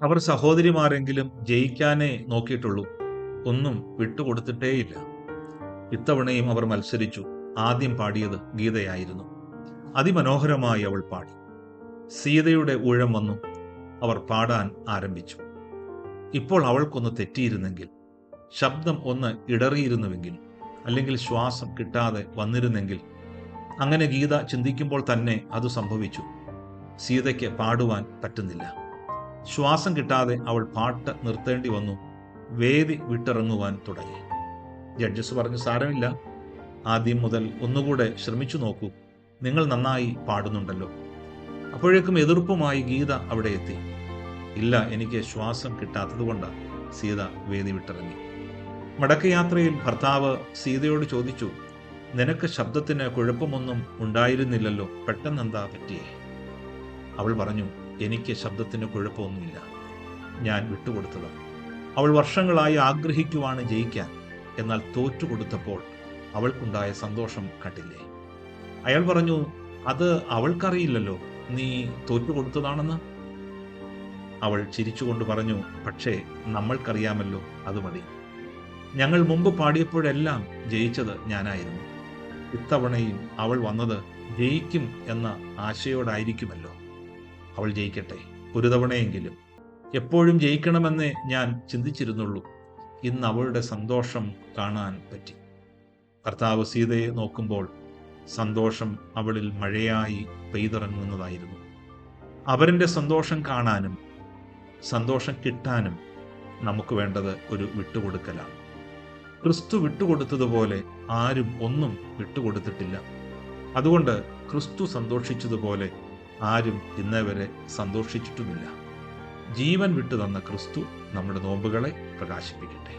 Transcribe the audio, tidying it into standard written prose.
അവർ സഹോദരിമാരെങ്കിലും ജയിക്കാനേ നോക്കിയിട്ടുള്ളൂ, ഒന്നും വിട്ടുകൊടുത്തിട്ടേയില്ല. ഇത്തവണയും അവർ മത്സരിച്ചു. ആദ്യം പാടിയത് ഗീതയായിരുന്നു. അതിമനോഹരമായി അവൾ പാടി. സീതയുടെ ഊഴം വന്നു. അവർ പാടാൻ ആരംഭിച്ചു. ഇപ്പോൾ അവൾക്കൊന്ന് തെറ്റിയിരുന്നെങ്കിൽ, ശബ്ദം ഒന്ന് ഇടറിയിരുന്നുവെങ്കിൽ, അല്ലെങ്കിൽ ശ്വാസം കിട്ടാതെ വന്നിരുന്നെങ്കിൽ. അങ്ങനെ ഗീത ചിന്തിക്കുമ്പോൾ തന്നെ അത് സംഭവിച്ചു. സീതയ്ക്ക് പാടുവാൻ പറ്റുന്നില്ല. ശ്വാസം കിട്ടാതെ അവൾ പാട്ട് നിർത്തേണ്ടി വന്നു. വേദി വിട്ടിറങ്ങുവാൻ തുടങ്ങി. ജഡ്ജസ് പറഞ്ഞു, സാരമില്ല, ആദ്യം മുതൽ ഒന്നുകൂടെ ശ്രമിച്ചു നോക്കൂ, നിങ്ങൾ നന്നായി പാടുന്നുണ്ടല്ലോ. അപ്പോഴേക്കും എതിർപ്പുമായി ഗീത അവിടെ എത്തി. ഇല്ല, എനിക്ക് ശ്വാസം കിട്ടാത്തതുകൊണ്ടാണ്. സീത വേദി വിട്ടിറങ്ങി. മടക്കയാത്രയിൽ ഭർത്താവ് സീതയോട് ചോദിച്ചു, നിനക്ക് ശബ്ദത്തിന് കുഴപ്പമൊന്നും ഉണ്ടായിരുന്നില്ലല്ലോ, പെട്ടെന്നെന്താ പറ്റിയേ? അവൾ പറഞ്ഞു, എനിക്ക് ശബ്ദത്തിന് കുഴപ്പമൊന്നുമില്ല, ഞാൻ വിട്ടുകൊടുത്തതാണ്. അവൾ വർഷങ്ങളായി ആഗ്രഹിക്കുവാണ് ജയിക്കാൻ. എന്നാൽ തോറ്റുകൊടുത്തപ്പോൾ അവൾക്കുണ്ടായ സന്തോഷം കണ്ടില്ലേ? അയാൾ പറഞ്ഞു, അത് അവൾക്കറിയില്ലല്ലോ നീ തോറ്റുകൊടുത്തതാണെന്ന്. അവൾ ചിരിച്ചുകൊണ്ട് പറഞ്ഞു, പക്ഷേ നമ്മൾക്കറിയാമല്ലോ, അത് മതി. ഞങ്ങൾ മുമ്പ് പാടിയപ്പോഴെല്ലാം ജയിച്ചത് ഞാനായിരുന്നു. ഇത്തവണയും അവൾ വന്നത് ജയിക്കും എന്ന ആശയോടായിരിക്കുമല്ലോ. അവൾ ജയിക്കട്ടെ, ഒരു തവണയെങ്കിലും. എപ്പോഴും ജയിക്കണമെന്നേ ഞാൻ ചിന്തിച്ചിരുന്നുള്ളൂ. ഇന്ന് അവളുടെ സന്തോഷം കാണാൻ പറ്റി. ഭർത്താവ് സീതയെ നോക്കുമ്പോൾ സന്തോഷം അവളിൽ മഴയായി പെയ്തിറങ്ങുന്നതായിരുന്നു. അവരുടെ സന്തോഷം കാണാനും സന്തോഷം കിട്ടാനും നമുക്ക് വേണ്ടത് ഒരു വിട്ടുകൊടുക്കലാണ്. ക്രിസ്തു വിട്ടുകൊടുത്തതുപോലെ ആരും ഒന്നും വിട്ടുകൊടുത്തിട്ടില്ല. അതുകൊണ്ട് ക്രിസ്തു സന്തോഷിച്ചതുപോലെ ആരും ഇന്നേവരെ സന്തോഷിച്ചിട്ടുമില്ല. ജീവൻ വിട്ടു തന്ന ക്രിസ്തു നമ്മുടെ നോമ്പുകളെ പ്രകാശിപ്പിക്കട്ടെ.